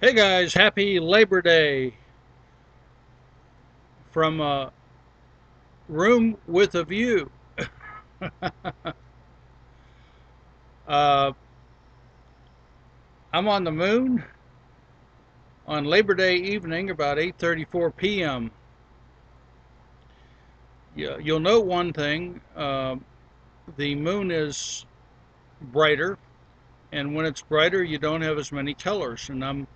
Hey guys, happy Labor Day from a room with a view. uh, I'm on the moon on Labor Day evening about 8:34 p.m. You'll note one thing, the moon is brighter, and when it's brighter you don't have as many colors, and I'm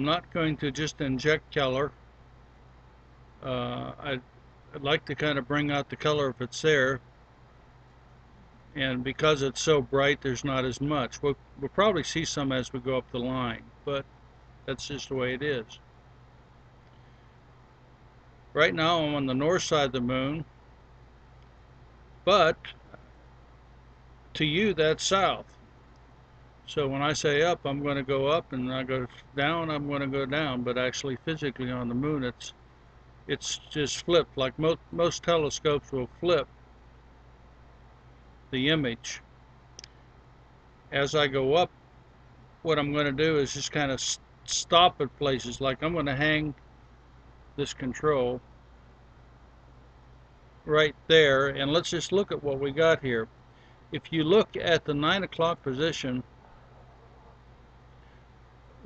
not going to just inject color. I'd like to kind of bring out the color if it's there. And because it's so bright, there's not as much. We'll probably see some as we go up the line, but that's just the way it is. Right now I'm on the north side of the moon, but to you that's south. So when I say up, I'm going to go up, and when I go down, I'm going to go down. But actually, physically on the moon, it's just flipped. Like most telescopes will flip the image. As I go up, what I'm going to do is just kind of stop at places. Like I'm going to hang this control right there, and let's just look at what we got here. If you look at the 9 o'clock position,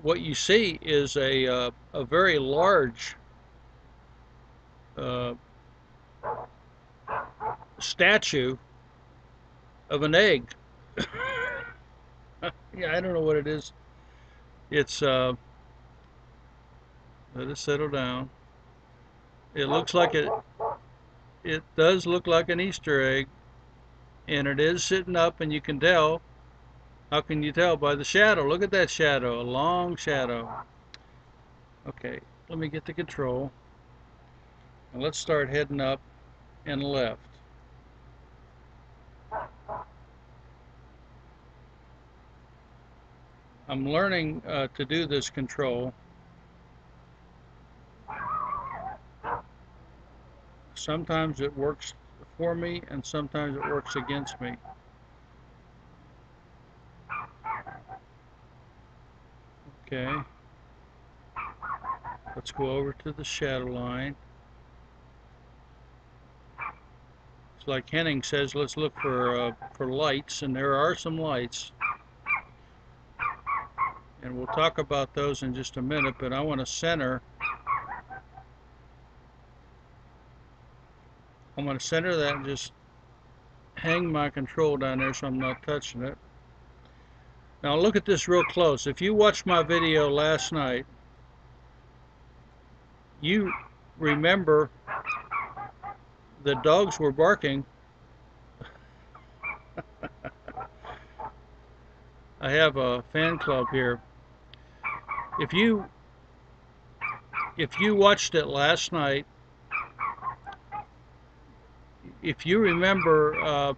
what you see is a very large uh, statue of an egg. Yeah, I don't know what it is. It's let it settle down. It looks like it does look like an Easter egg, and it is sitting up, and you can tell. How can you tell? By the shadow. Look at that shadow, a long shadow. Okay, let me get the control, and let's start heading up and left. I'm learning to do this control. Sometimes it works for me, and sometimes it works against me. Okay, let's go over to the shadow line. It's like Henning says, let's look for lights, and there are some lights. And we'll talk about those in just a minute, but I want to center. I'm going to center that and just hang my control down there so I'm not touching it. Now look at this real close. If you watched my video last night, you remember the dogs were barking. I have a fan club here. If you watched it last night, if you remember,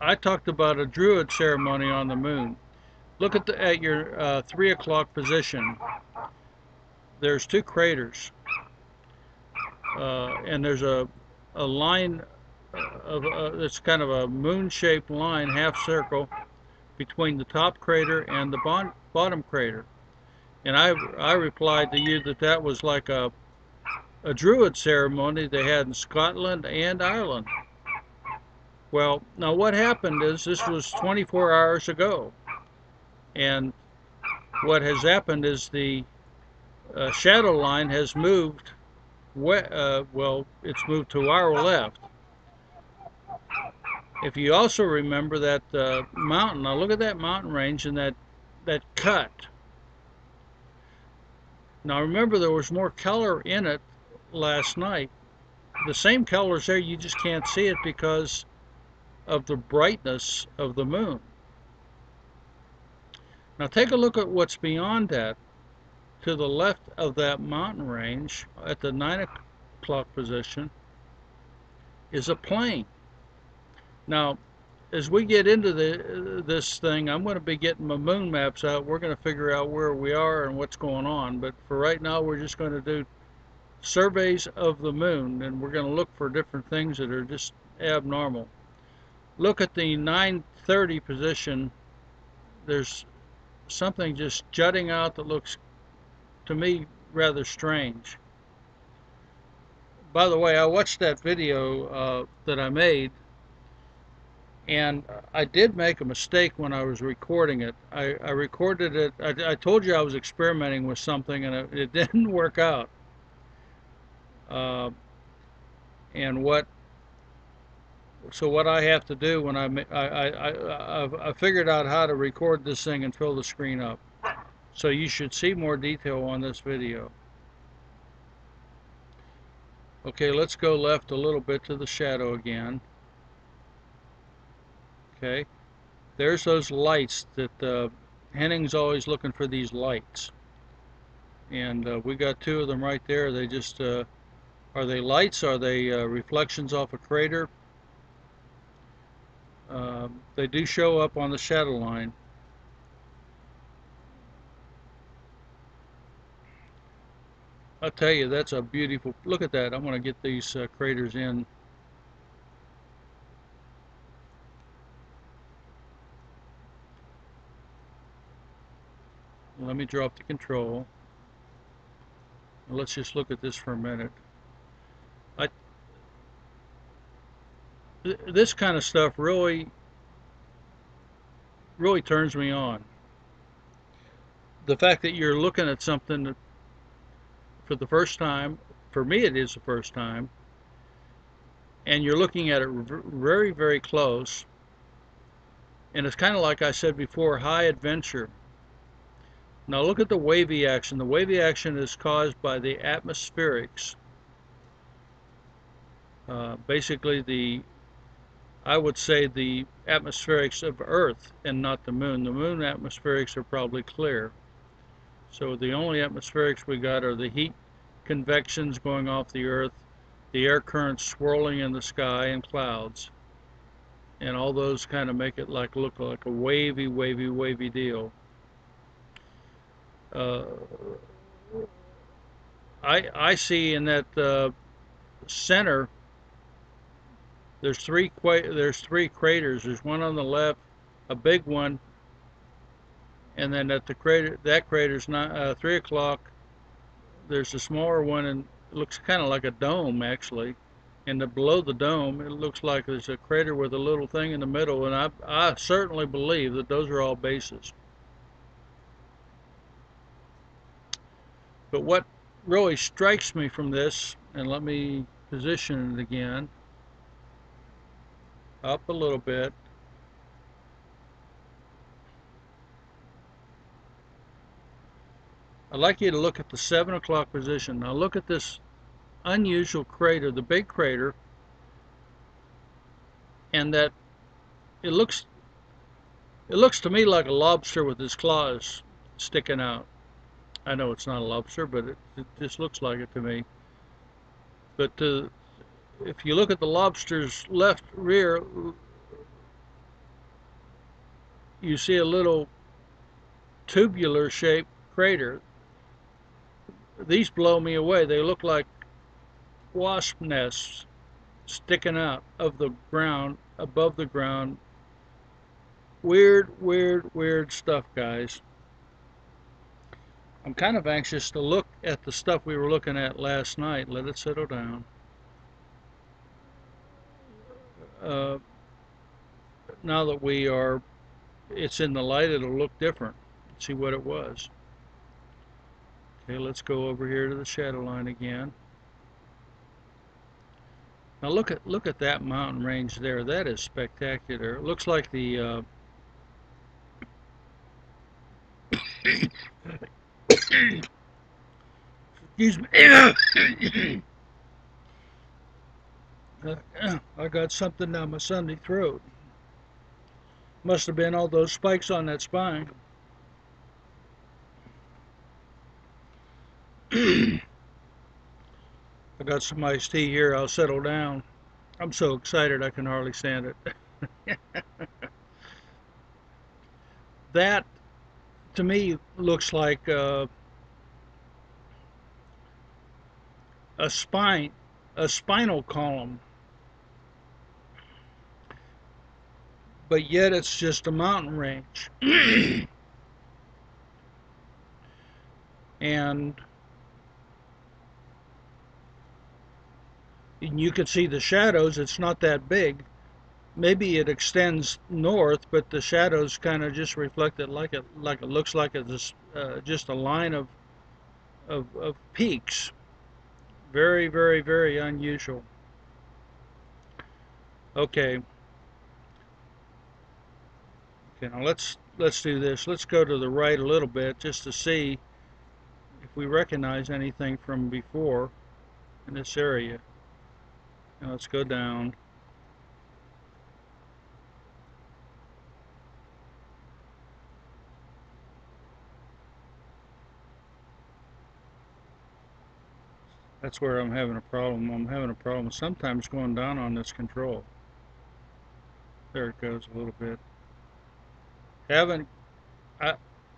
I talked about a druid ceremony on the moon. Look at your 3 o'clock position. There's two craters, and there's a line of it's kind of a moon-shaped line, half circle, between the top crater and the bottom crater. And I replied to you that that was like a druid ceremony they had in Scotland and Ireland. Well, now what happened is this was 24 hours ago, and what has happened is the shadow line has moved. Well, it's moved to our left. If you also remember that mountain, now look at that mountain range and that cut. Now remember, there was more color in it last night. The same colors there, you just can't see it because of the brightness of the moon. Now take a look at what's beyond that. To the left of that mountain range, at the 9 o'clock position, is a plain. Now, as we get into this thing, I'm going to be getting my moon maps out. We're going to figure out where we are and what's going on. But for right now, we're just going to do surveys of the moon, and we're going to look for different things that are just abnormal. Look at the 9:30 position. There's something just jutting out that looks to me, rather strange. By the way, I watched that video that I made, and I did make a mistake when I was recording it. I recorded it. I told you I was experimenting with something, and it didn't work out. Uh, and what I have to do when I figured out how to record this thing and fill the screen up. So you should see more detail on this video. Okay, let's go left a little bit to the shadow again. Okay, there's those lights that Henning's always looking for, these lights. And we got two of them right there. They just, are they lights? Are they reflections off a crater? They do show up on the shadow line. I'll tell you, that's a beautiful, look at that. I'm going to get these craters in. Let me drop the control. Let's just look at this for a minute. This kind of stuff really turns me on. The fact that you're looking at something that for the first time, for me it is the first time, and you're looking at it very, very close, and it's kind of like I said before, high adventure. Now look at the wavy action. The wavy action is caused by the atmospherics. Basically, I would say the atmospherics of Earth and not the moon. The moon atmospherics are probably clear. So the only atmospherics we got are the heat convections going off the Earth, the air currents swirling in the sky, and clouds. And all those kind of make it look like a wavy, wavy, wavy deal. I see in that center, there's three craters. There's one on the left, a big one, and then at the crater, that crater's not 3 o'clock. There's a smaller one, and it looks kind of like a dome actually. And below the dome, it looks like there's a crater with a little thing in the middle. And I certainly believe that those are all bases. But what really strikes me from this, and let me position it again, up a little bit. I'd like you to look at the 7 o'clock position. Now look at this unusual crater, the big crater, and that it looks to me like a lobster with its claws sticking out. I know it's not a lobster, but it just looks like it to me. But if you look at the lobster's left rear, you see a little tubular shaped crater. These blow me away. They look like wasp nests sticking out of the ground, above the ground. Weird, weird, weird stuff, guys. I'm kind of anxious to look at the stuff we were looking at last night. Let it settle down. Now that it's in the light, it'll look different. See what it was. Okay, let's go over here to the shadow line again. Now look at that mountain range there. That is spectacular. It looks like the excuse me. I got something down my Sunday throat. Must have been all those spikes on that spine. I got some iced tea here. I'll settle down. I'm so excited I can hardly stand it. That, to me, looks like a spinal column. But yet it's just a mountain range. and you can see the shadows. It's not that big. Maybe it extends north, but the shadows kind of just reflect it like it looks like it's just a line of peaks. Very, very, very unusual. Okay. Okay, now let's do this. Let's go to the right a little bit just to see if we recognize anything from before in this area. Now let's go down. That's where I'm having a problem. I'm having a problem sometimes going down on this control. There it goes a little bit. I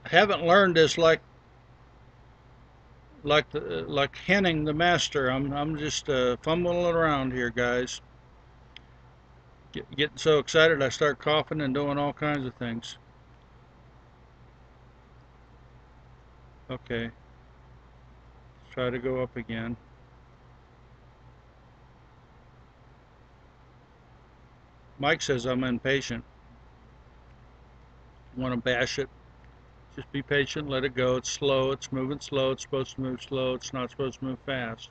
haven't learned this like Henning the master. I'm just fumbling around here, guys. Getting so excited I start coughing and doing all kinds of things. Okay, let's try to go up again. Mike says I'm impatient. Want to bash it. Just be patient, let it go. It's slow, it's moving slow, it's supposed to move slow, it's not supposed to move fast.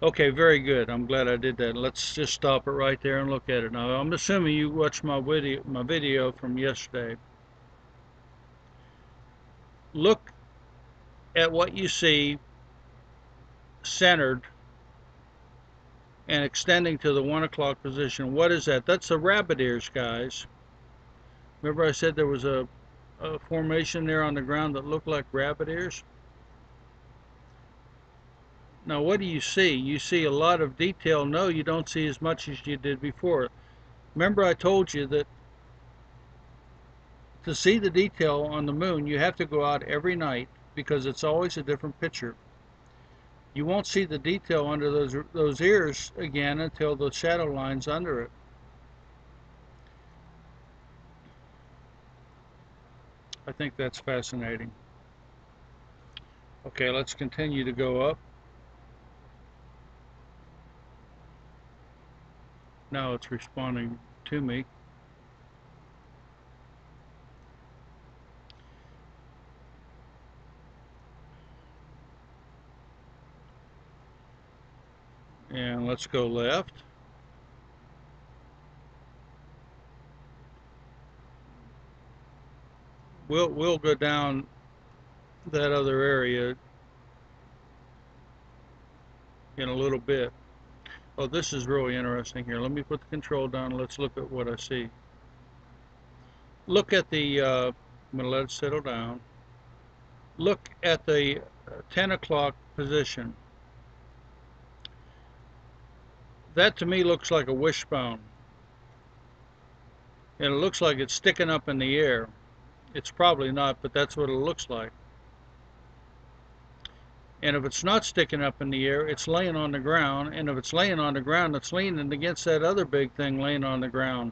Okay, very good. I'm glad I did that. Let's just stop it right there and look at it. Now, I'm assuming you watched my video from yesterday. Look at what you see centered and extending to the 1 o'clock position. What is that? That's the rabbit ears, guys. Remember I said there was a formation there on the ground that looked like rabbit ears? Now what do you see? You see a lot of detail. No, you don't see as much as you did before. Remember I told you that to see the detail on the moon, you have to go out every night because it's always a different picture. You won't see the detail under those ears again until the shadow line's under it. I think that's fascinating. Okay, let's continue to go up. Now it's responding to me. And let's go left. We'll go down that other area in a little bit. Oh, this is really interesting here. Let me put the control down. Let's look at what I see. Look at the, I'm going to let it settle down. Look at the 10 o'clock position. That to me looks like a wishbone. And it looks like it's sticking up in the air. It's probably not, but that's what it looks like. And if it's not sticking up in the air, it's laying on the ground. And if it's laying on the ground, it's leaning against that other big thing laying on the ground.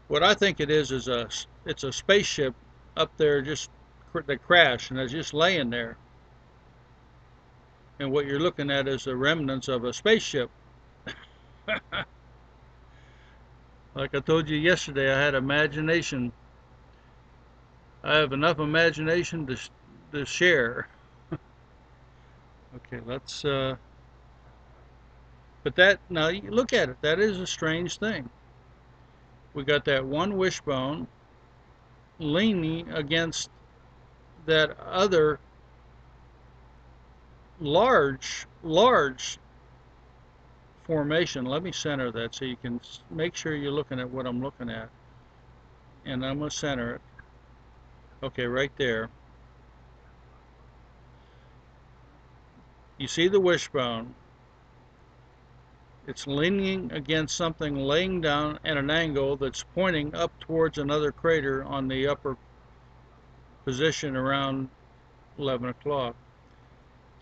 What I think it is it's a spaceship up there just that crashed, and it's just laying there. And what you're looking at is the remnants of a spaceship. Like I told you yesterday, I had imagination. I have enough imagination to share. Okay, let's. But that now you look at it. That is a strange thing. We got that one wishbone leaning against that other large formation. Let me center that so you can make sure you're looking at what I'm looking at. And I'm going to center it. Okay, right there. You see the wishbone. It's leaning against something laying down at an angle that's pointing up towards another crater on the upper position around 11 o'clock.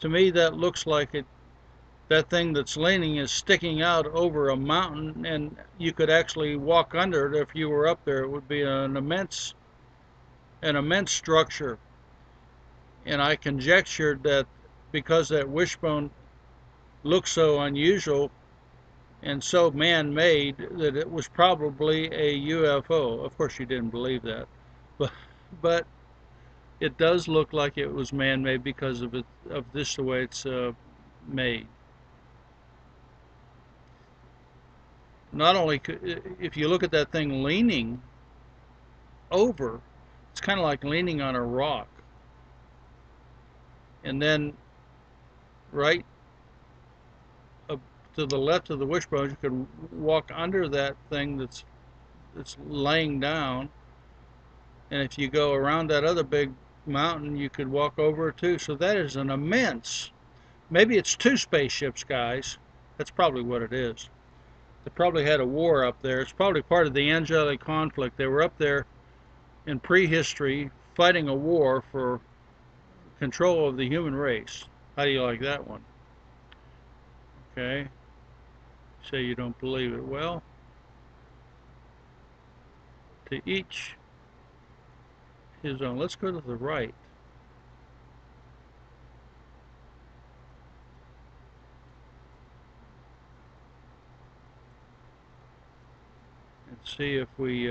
To me, that looks like that thing that's leaning is sticking out over a mountain, and you could actually walk under it if you were up there. It would be an immense an immense structure, and I conjectured that because that wishbone looked so unusual and so man-made that it was probably a UFO. Of course, she didn't believe that, but it does look like it was man-made because of this the way it's made. Not only if you look at that thing leaning over, it's kind of like leaning on a rock, and then right up to the left of the wishbone, you could walk under that thing that's laying down, and if you go around that other big mountain, you could walk over it too. So that is an immense. Maybe it's two spaceships, guys. That's probably what it is. They probably had a war up there. It's probably part of the angelic conflict. They were up there in prehistory fighting a war for control of the human race. How do you like that one? Okay. Say you don't believe it. Well, to each his own. Let's go to the right. And see if we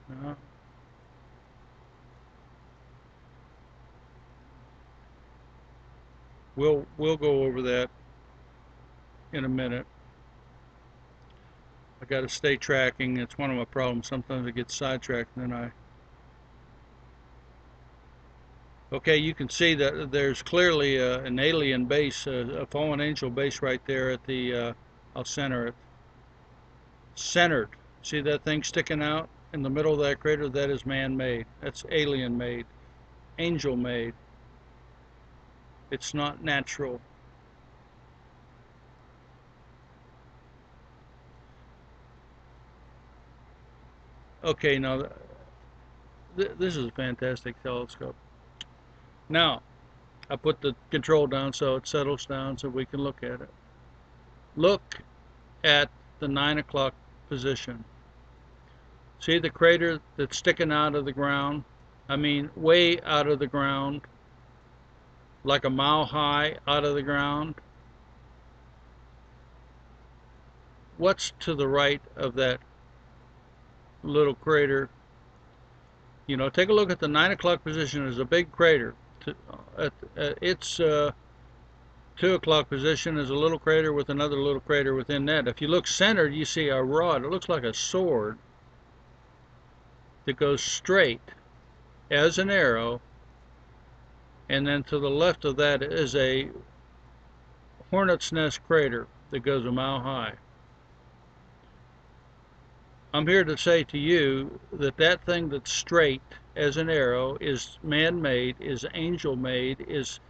no. We'll go over that in a minute. I got to stay tracking. It's one of my problems. Sometimes I get sidetracked and then I. Okay, you can see that there's clearly an alien base, a fallen angel base right there at the. I'll center it. Centered. See that thing sticking out in the middle of that crater? That is man-made. That's alien-made, angel-made. It's not natural. Okay, now this is a fantastic telescope. Now, I put the control down so it settles down so we can look at it. Look at the 9 o'clock position. See the crater that's sticking out of the ground? I mean, way out of the ground, like a mile high out of the ground. What's to the right of that little crater? You know, take a look at the 9 o'clock position. There's a big crater. At its 2 o'clock position is a little crater with another little crater within that. If you look centered, you see a rod. It looks like a sword that goes straight as an arrow, and then to the left of that is a hornet's nest crater that goes a mile high. I'm here to say to you that that thing that's straight as an arrow is man-made, is angel-made, is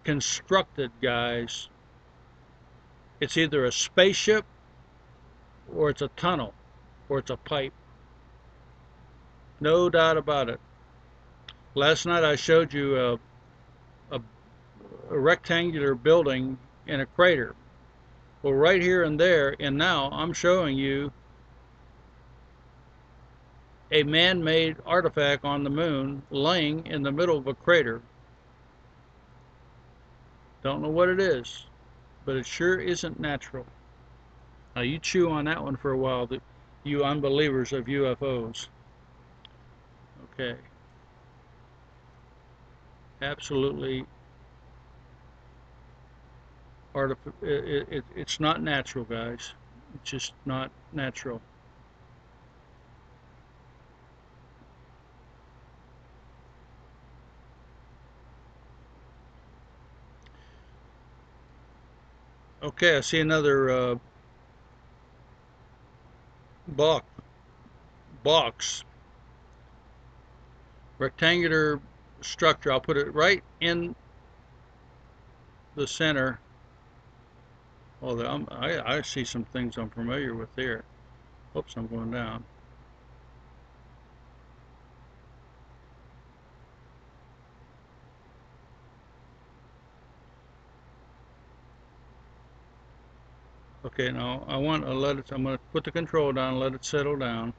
constructed, guys. It's either a spaceship or it's a tunnel or it's a pipe. No doubt about it. Last night I showed you a rectangular building in a crater. Well, right here and there, and now I'm showing you a man-made artifact on the moon laying in the middle of a crater. Don't know what it is, but it sure isn't natural. Now you chew on that one for a while, you unbelievers of UFOs. Okay. Absolutely it's not natural, guys. It's just not natural. Okay, I see another box, rectangular structure. I'll put it right in the center. Oh, I see some things I'm familiar with there. Oops, I'm going down. Okay, now I want to let it, I'm going to put the control down and let it settle down.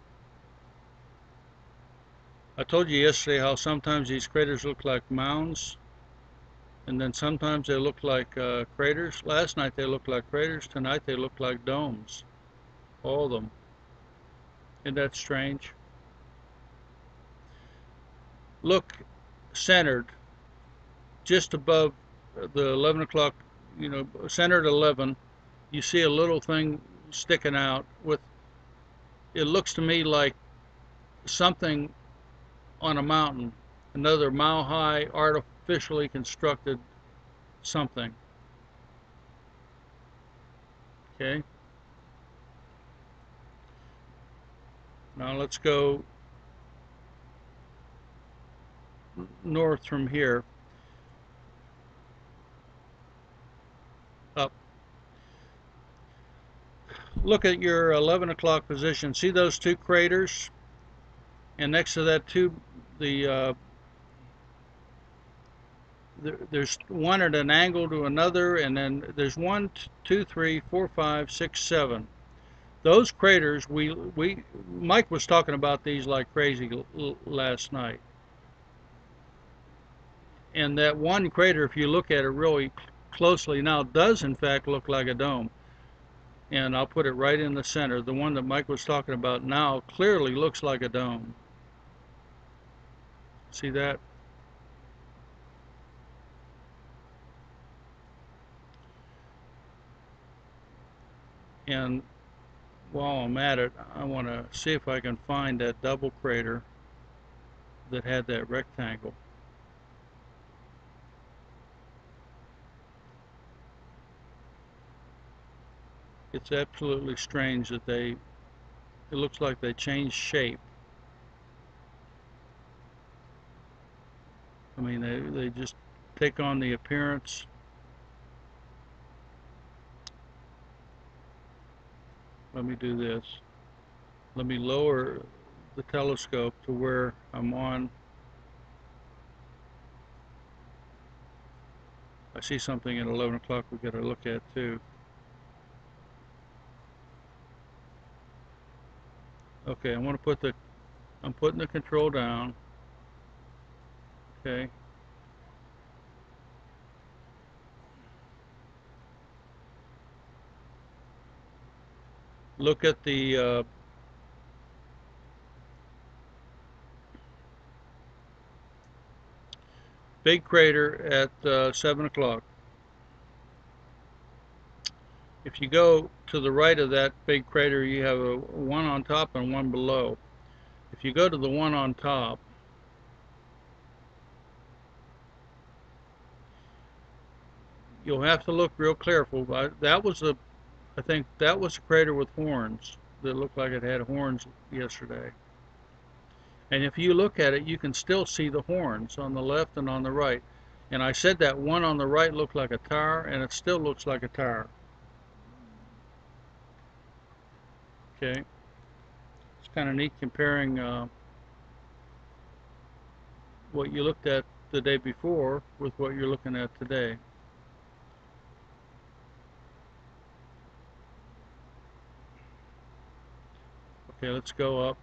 I told you yesterday how sometimes these craters look like mounds, and then sometimes they look like craters. Last night they looked like craters, tonight they look like domes. All of them. Isn't that strange? Look centered, just above the 11 o'clock, centered 11, you see a little thing sticking out with, it looks to me like something on a mountain, another mile high, artificially constructed something. Okay, now let's go north from here, up. Look at your 11 o'clock position. See those two craters? And next to that, the there's one at an angle to another, and then there's 1, 2, 3, 4, 5, 6, 7. Those craters, Mike was talking about these like crazy last night. And that one crater, if you look at it really closely now, does in fact look like a dome. And I'll put it right in the center. The one that Mike was talking about now clearly looks like a dome. See that? And while I'm at it, I want to see if I can find that double crater that had that rectangle. It's absolutely strange that it looks like they changed shape. I mean, they just take on the appearance. Let me do this. Let me lower the telescope to where I'm on. I see something at 11 o'clock we've got to look at too. Okay, I'm putting the control down. Okay. Look at the big crater at 7 o'clock. If you go to the right of that big crater, you have one on top and one below. If you go to the one on top, you'll have to look real careful. I think that was a crater with horns that looked like it had horns yesterday. And if you look at it, you can still see the horns on the left and on the right. And I said that one on the right looked like a tire, and it still looks like a tire. Okay, it's kind of neat comparing what you looked at the day before with what you're looking at today. Okay, let's go up.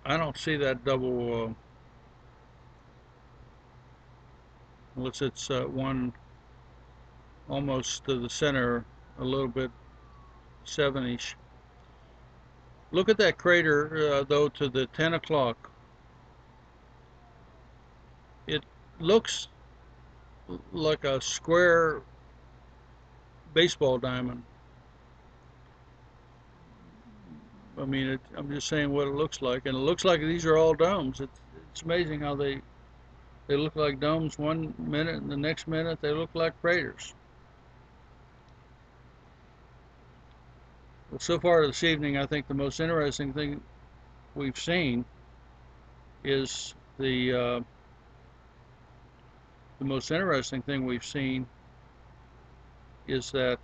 I don't see that double, unless it's one almost to the center, a little bit 7-ish. Look at that crater, though, to the 10 o'clock. It looks like a square baseball diamond. I mean, I'm just saying what it looks like, and it looks like these are all domes. It's amazing how they look like domes one minute, and the next minute they look like craters. Well, so far this evening, I think the most interesting thing we've seen is the The most interesting thing we've seen is that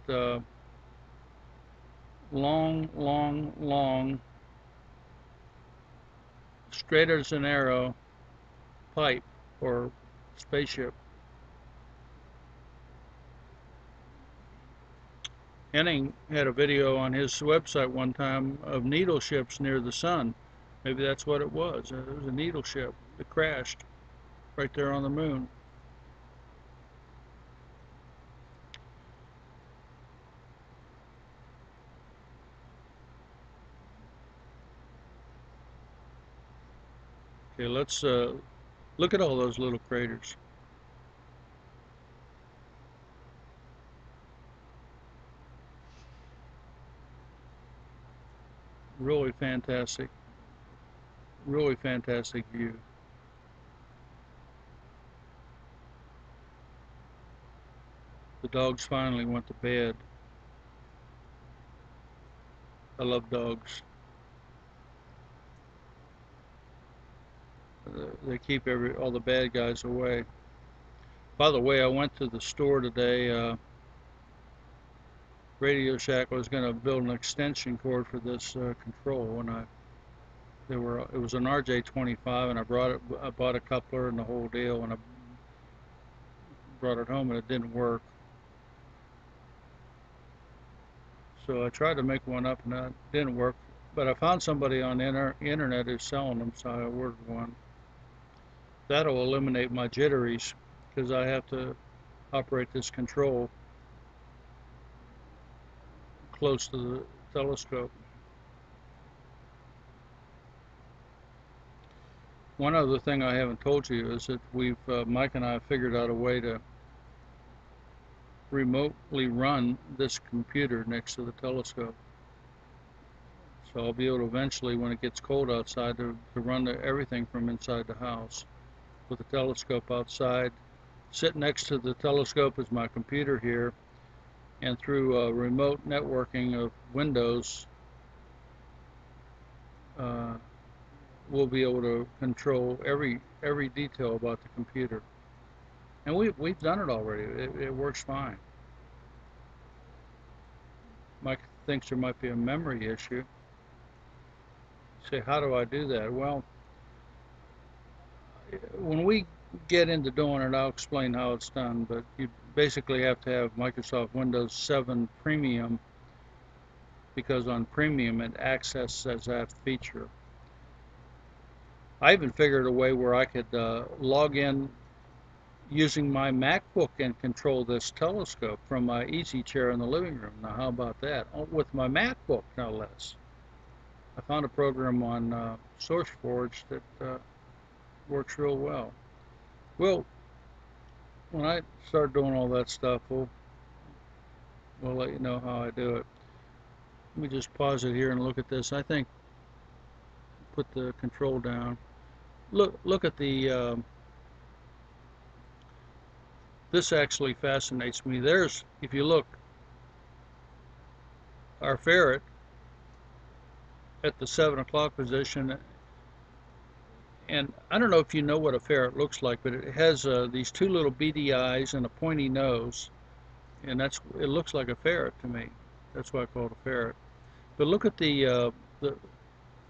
long, straight as an arrow pipe or spaceship. Henning had a video on his website one time of needle ships near the sun. Maybe that's what it was. It was a needle ship that crashed right there on the moon. Okay, let's look at all those little craters. Really fantastic view. The dogs finally went to bed. I love dogs. They keep all the bad guys away. By the way, I went to the store today. Radio Shack was going to build an extension cord for this control, and it was an RJ25, and I bought a coupler and the whole deal, and I brought it home, and it didn't work. So I tried to make one up, and it didn't work. But I found somebody on the internet who's selling them, so I ordered one. That'll eliminate my jitteries, because I have to operate this control close to the telescope. One other thing I haven't told you is that Mike and I have figured out a way to remotely run this computer next to the telescope. So I'll be able to eventually, when it gets cold outside, to run everything from inside the house with the telescope outside. Sit next to the telescope is my computer here, and through remote networking of Windows, we'll be able to control every detail about the computer. And we've done it already. It works fine. Mike thinks there might be a memory issue. Say, how do I do that? Well, when we get into doing it, I'll explain how it's done, but you basically have to have Microsoft Windows 7 Premium, because on Premium it accesses that feature. I even figured a way where I could log in using my MacBook and control this telescope from my easy chair in the living room. Now, how about that? With my MacBook, no less. I found a program on SourceForge that works real well. Well, when I start doing all that stuff, we'll let you know how I do it. Let me just pause it here and look at this. I think put the control down. Look at the. This actually fascinates me. There's, if you look, our ferret at the 7 o'clock position, and I don't know if you know what a ferret looks like, but it has these two little beady eyes and a pointy nose, and it looks like a ferret to me. That's why I call it a ferret. But look at the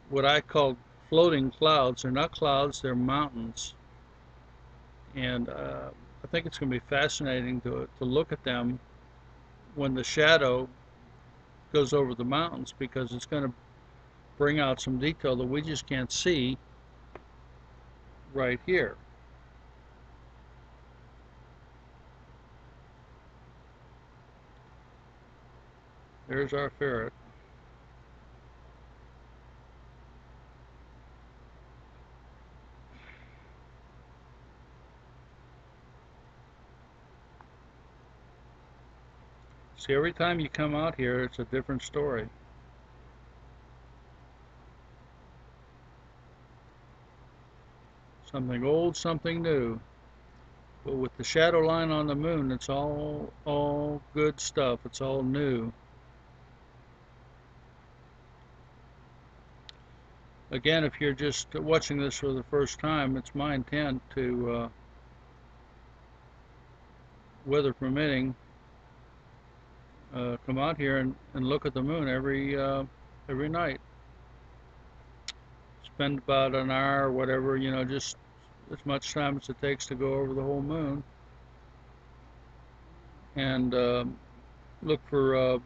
what I call floating clouds. They're not clouds, they're mountains, and I think it's going to be fascinating to look at them when the shadow goes over the mountains, because it's going to bring out some detail that we just can't see right here. There's our ferret. See, every time you come out here, it's a different story. Something old, something new. But with the shadow line on the moon, it's all good stuff. It's all new. Again, if you're just watching this for the first time, it's my intent to weather permitting, come out here and look at the moon every night. Spend about an hour or whatever, just as much time as it takes to go over the whole moon, and look for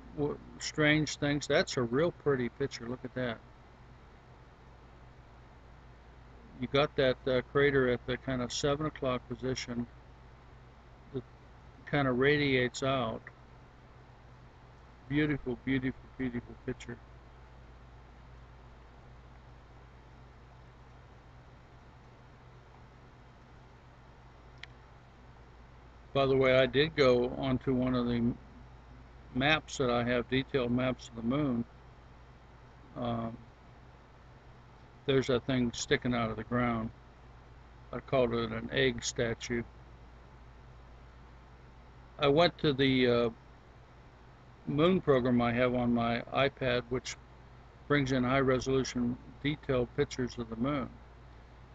strange things. That's a real pretty picture. Look at that. You got that crater at the kind of 7 o'clock position that kind of radiates out. Beautiful, beautiful, beautiful picture. By the way, I did go onto one of the maps that I have, detailed maps of the moon. Um, there's that thing sticking out of the ground. I called it an egg statue. I went to the moon program I have on my iPad, which brings in high resolution detailed pictures of the moon.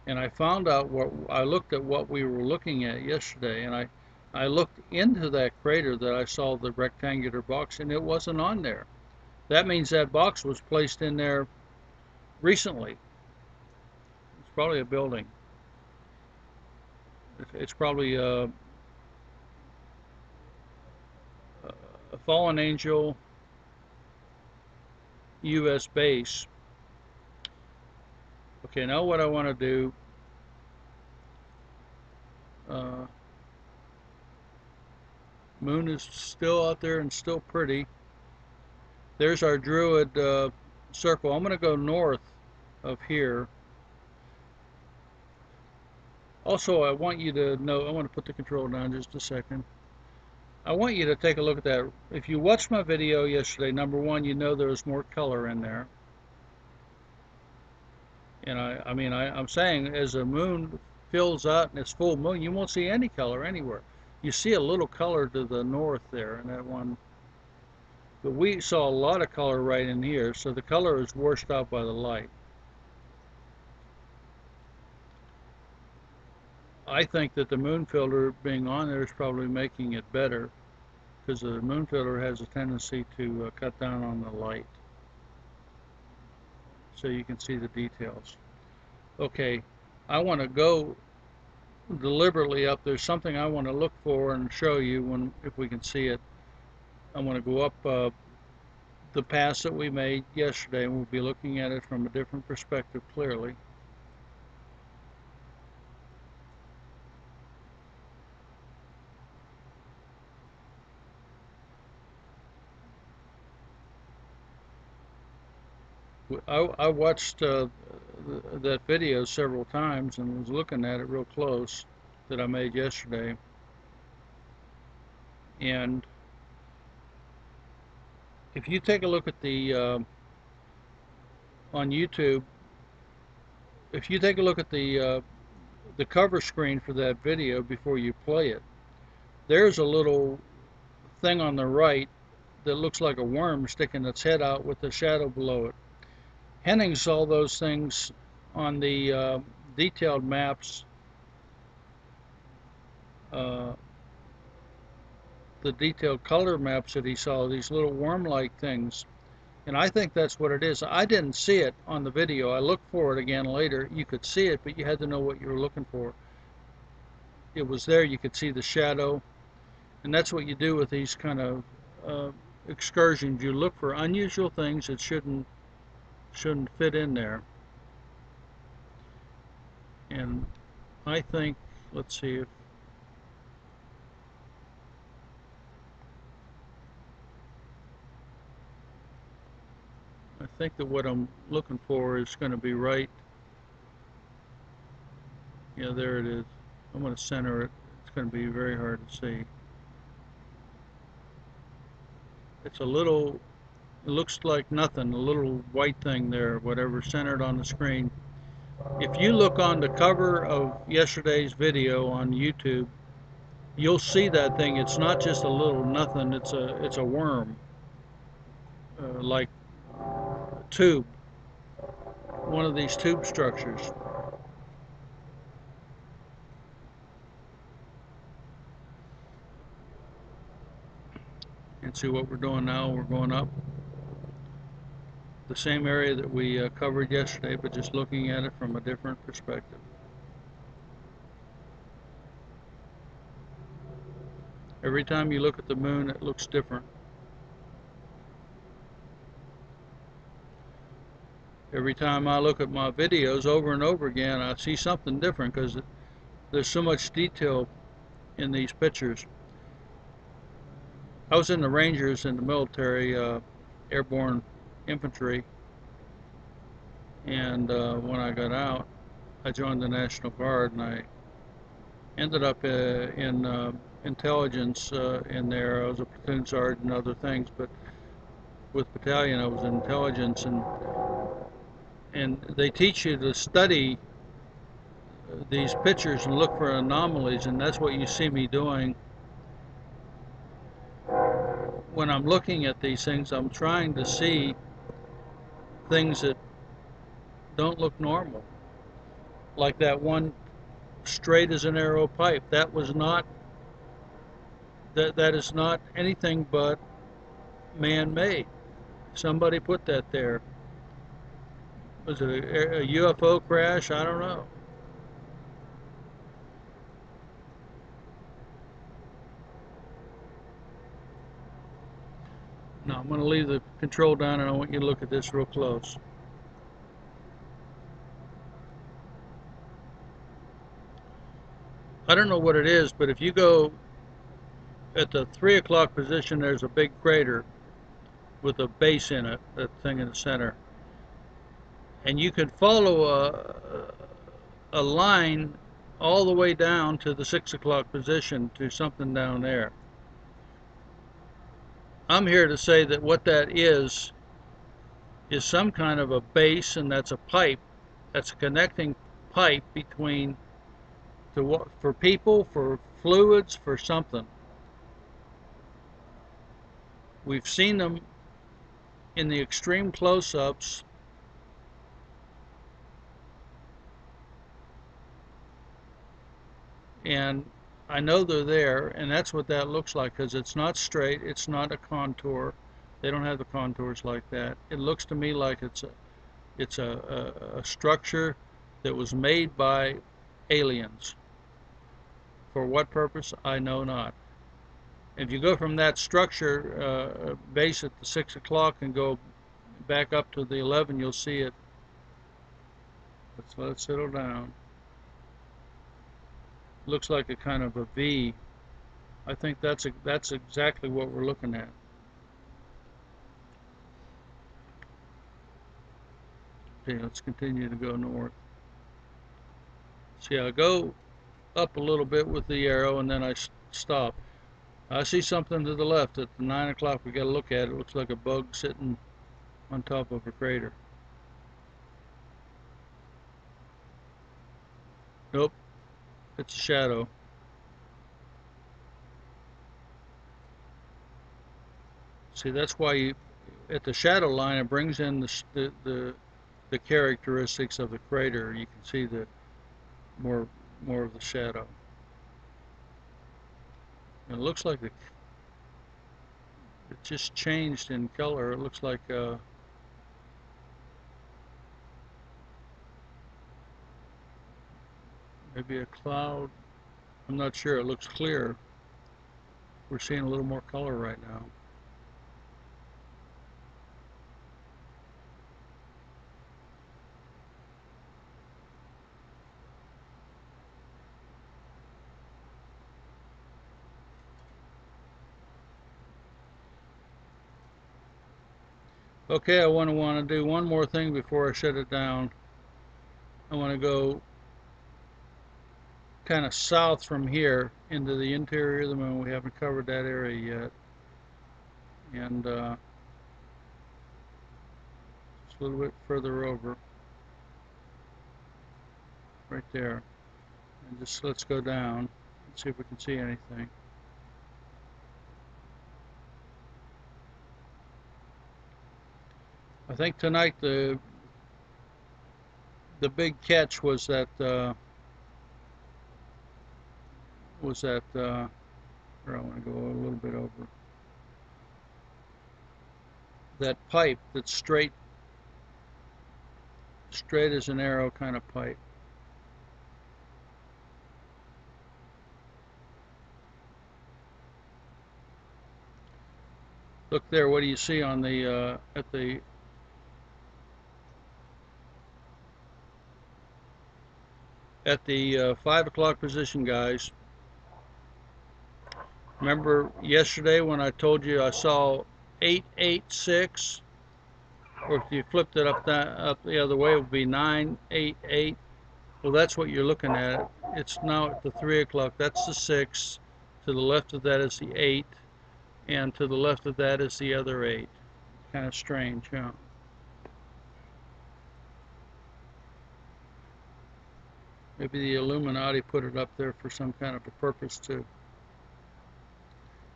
And I found out I looked at what we were looking at yesterday, and I looked into that crater that I saw the rectangular box, and it wasn't on there. That means that box was placed in there recently. It's probably a building. It's probably a fallen angel U.S. base. Okay, now what I want to do, moon is still out there and still pretty. There's our Druid circle. I'm going to go north of here. Also, I want you to know, I want to put the control down just a second. I want you to take a look at that. If you watched my video yesterday, number one, you know there's more color in there. And I'm saying as the moon fills out and it's full moon, you won't see any color anywhere. You see a little color to the north there in that one. But we saw a lot of color right in here, so the color is washed out by the light. I think that the moon filter being on there is probably making it better, because the moon filter has a tendency to cut down on the light, so you can see the details. Okay, I want to go deliberately up. There's something I want to look for and show you if we can see it. I want to go up the pass that we made yesterday, and we'll be looking at it from a different perspective clearly. I watched that video several times and was looking at it real close that I made yesterday. And if you take a look at the on YouTube, if you take a look at the cover screen for that video before you play it, there's a little thing on the right that looks like a worm sticking its head out with the shadow below it. Henning saw those things on the detailed maps, the detailed color maps that he saw, these little worm-like things. And I think that's what it is. I didn't see it on the video. I looked for it again later. You could see it, but you had to know what you were looking for. It was there. You could see the shadow. And that's what you do with these kind of excursions. You look for unusual things that shouldn't fit in there. And I think, let's see if I think that what I'm looking for is going to be right. Yeah, there it is. I'm going to center it. It's going to be very hard to see. It's a little, it looks like nothing, a little white thing there, whatever, centered on the screen. If you look on the cover of yesterday's video on YouTube, you'll see that thing. It's not just a little nothing, it's a worm, like a tube, one of these tube structures. And see what we're doing now. We're going up the same area that we covered yesterday, but just looking at it from a different perspective. Every time you look at the moon, it looks different. Every time I look at my videos over and over again, I see something different because there's so much detail in these pictures. I was in the Rangers in the military, airborne infantry, and when I got out, I joined the National Guard, and I ended up in intelligence in there. I was a platoon sergeant and other things, but with battalion I was in intelligence, and they teach you to study these pictures and look for anomalies, and that's what you see me doing. When I'm looking at these things, I'm trying to see things that don't look normal, like that one straight as an arrow pipe. That was not that is not anything but man-made. Somebody put that there. Was it a UFO crash? I don't know. Now I'm going to leave the control down, and I want you to look at this real close. I don't know what it is, but if you go at the 3 o'clock position, there's a big crater with a base in it, that thing in the center. And you could follow a line all the way down to the 6 o'clock position to something down there. I'm here to say that what that is some kind of a base, and that's a pipe. That's a connecting pipe between for people, for fluids, for something. We've seen them in the extreme close-ups, and I know they're there, and that's what that looks like, because it's not straight, it's not a contour. They don't have the contours like that. It looks to me like it's a structure that was made by aliens. For what purpose, I know not. If you go from that structure base at the 6 o'clock and go back up to the 11, you'll see it. Let's let it settle down. Looks like a kind of a V. I think that's exactly what we're looking at. Okay, let's continue to go north. See, I go up a little bit with the arrow, and then I stop. I see something to the left at the 9 o'clock. We got to look at it. It looks like a bug sitting on top of a crater. Nope, it's a shadow. See, that's why you, at the shadow line, it brings in the characteristics of the crater. You can see the more of the shadow. And it looks like it just changed in color. It looks like maybe a cloud. I'm not sure. It looks clear. We're seeing a little more color right now. Okay, I want to do one more thing before I shut it down. I want to go kind of south from here into the interior of the moon. We haven't covered that area yet. And just a little bit further over. Right there. And just let's go down and see if we can see anything. I think tonight the big catch was that here I want to go a little bit over. that pipe that's straight as an arrow kind of pipe. Look there, what do you see on the at the 5 o'clock position, guys? Remember yesterday when I told you I saw 886, or if you flipped it up the other way, it would be 988. Well, that's what you're looking at. It's now at the 3 o'clock. That's the 6. To the left of that is the 8, and to the left of that is the other 8. Kind of strange, huh? Maybe the Illuminati put it up there for some kind of a purpose to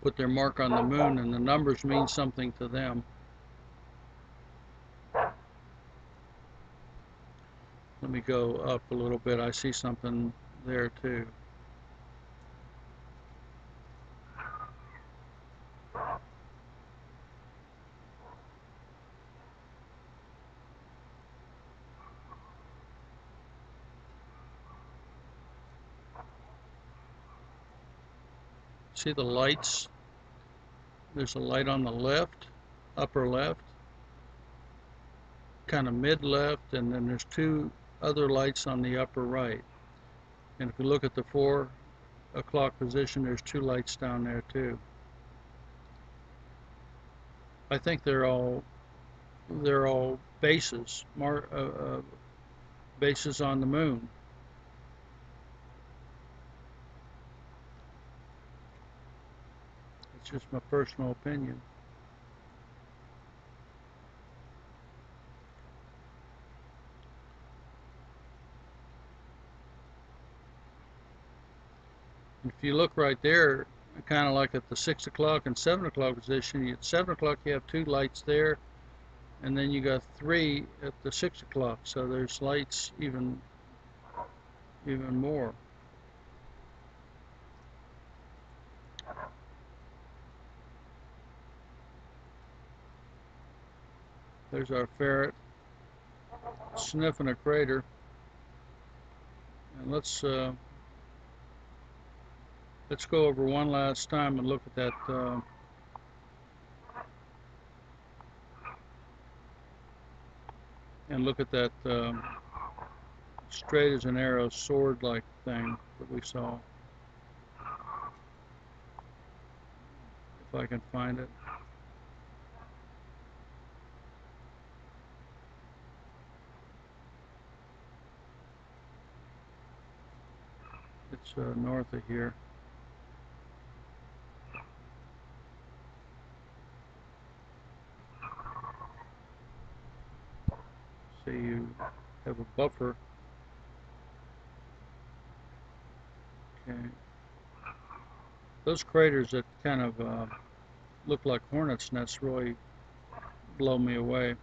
put their mark on the moon, and the numbers mean something to them. Let me go up a little bit. I see something there too. See the lights? There's a light on the left, upper left, kind of mid left, and then there's 2 other lights on the upper right. And if you look at the 4 o'clock position, there's 2 lights down there too. I think they're all bases, bases on the moon. It's just my personal opinion. If you look right there, kind of like at the 6 o'clock and 7 o'clock position, at 7 o'clock you have 2 lights there, and then you got 3 at the 6 o'clock. So there's lights even more. There's our ferret sniffing a crater. And let's go over one last time and look at that straight as an arrow sword-like thing that we saw. If I can find it. It's north of here. See, you have a buffer. Okay. Those craters that kind of look like hornets' nests really blow me away.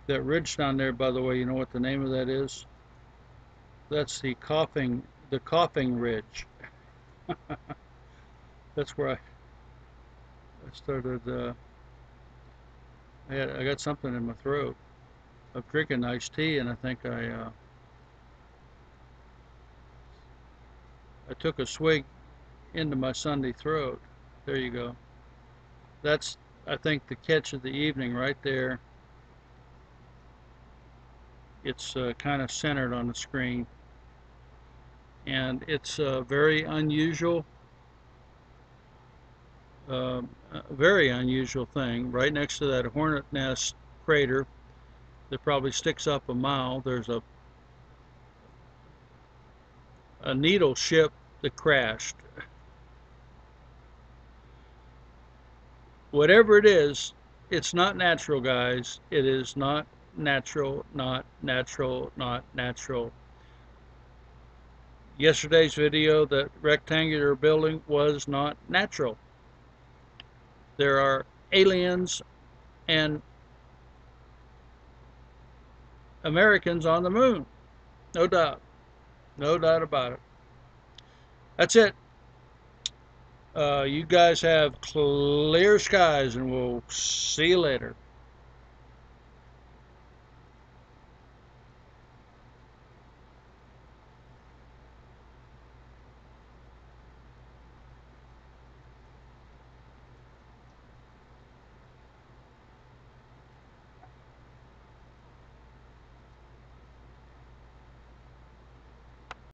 That ridge down there, by the way, you know what the name of that is? That's the coughing ridge. That's where I started. I got something in my throat. I'm drinking iced tea, and I think I took a swig into my Sunday throat. There you go. That's, I think, the catch of the evening right there. It's kind of centered on the screen, and it's a very unusual thing. Right next to that hornet nest crater that probably sticks up a mile, there's a needle ship that crashed. Whatever it is, it's not natural, guys. It is not natural, not natural, not natural. Yesterday's video, that rectangular building, was not natural. There are aliens and Americans on the moon. No doubt. No doubt about it. That's it. You guys have clear skies, and we'll see you later.